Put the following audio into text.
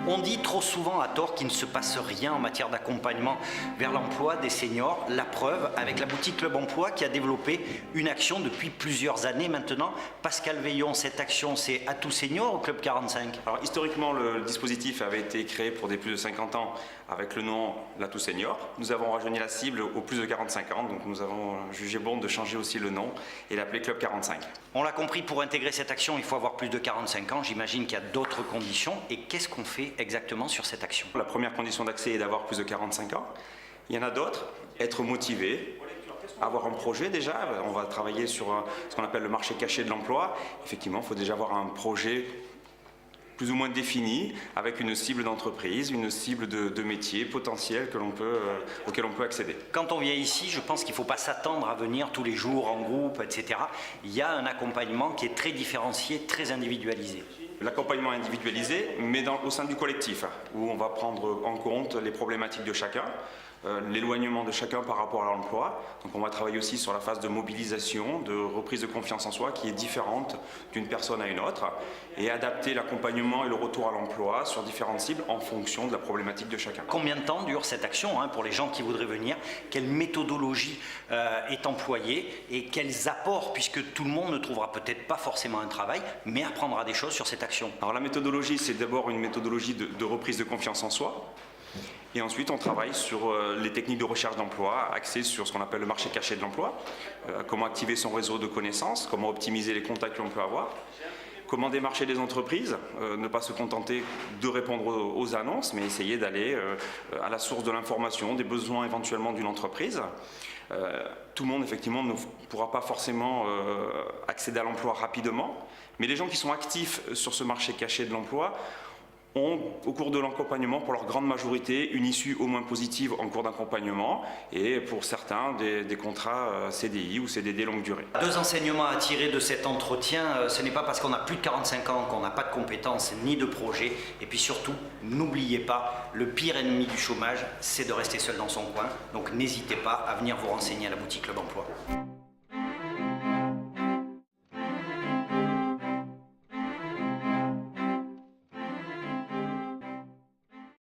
On dit trop souvent à tort qu'il ne se passe rien en matière d'accompagnement vers l'emploi des seniors. La preuve avec la boutique Club Emploi qui a développé une action depuis plusieurs années maintenant. Pascal Veillon, cette action c'est Atout Senior au Club 45? Alors historiquement le dispositif avait été créé pour des plus de 50 ans avec le nom l'Atout Senior. Nous avons rajeuni la cible aux plus de 45 ans, donc nous avons jugé bon de changer aussi le nom et l'appeler Club 45. On l'a compris, pour intégrer cette action il faut avoir plus de 45 ans. J'imagine qu'il y a d'autres conditions. Et qu'est-ce qu'on fait exactement sur cette action? La première condition d'accès est d'avoir plus de 45 ans. Il y en a d'autres, être motivé, avoir un projet déjà. On va travailler sur ce qu'on appelle le marché caché de l'emploi. Effectivement, il faut déjà avoir un projet plus ou moins défini, avec une cible d'entreprise, une cible de métier potentiel auquel on peut accéder. Quand on vient ici, je pense qu'il ne faut pas s'attendre à venir tous les jours en groupe, etc. Il y a un accompagnement qui est très différencié, très individualisé. L'accompagnement individualisé, mais au sein du collectif, où on va prendre en compte les problématiques de chacun, l'éloignement de chacun par rapport à l'emploi. Donc on va travailler aussi sur la phase de mobilisation, de reprise de confiance en soi qui est différente d'une personne à une autre, et adapter l'accompagnement et le retour à l'emploi sur différentes cibles en fonction de la problématique de chacun. Combien de temps dure cette action pour les gens qui voudraient venir? Quelle méthodologie est employée et quels apports, puisque tout le monde ne trouvera peut-être pas forcément un travail, mais apprendra des choses sur cette action? Alors la méthodologie, c'est d'abord une méthodologie de reprise de confiance en soi. Et ensuite, on travaille sur les techniques de recherche d'emploi, axées sur ce qu'on appelle le marché caché de l'emploi, comment activer son réseau de connaissances, comment optimiser les contacts que l'on peut avoir, comment démarcher des entreprises, ne pas se contenter de répondre aux annonces, mais essayer d'aller à la source de l'information, des besoins éventuellement d'une entreprise. Tout le monde, effectivement, ne pourra pas forcément accéder à l'emploi rapidement, mais les gens qui sont actifs sur ce marché caché de l'emploi ont, au cours de l'accompagnement, pour leur grande majorité, une issue au moins positive en cours d'accompagnement et pour certains des contrats CDI ou CDD longue durée. Deux enseignements à tirer de cet entretien, ce n'est pas parce qu'on a plus de 45 ans qu'on n'a pas de compétences ni de projet. Et puis surtout, n'oubliez pas, le pire ennemi du chômage, c'est de rester seul dans son coin. Donc n'hésitez pas à venir vous renseigner à la boutique Club Emploi.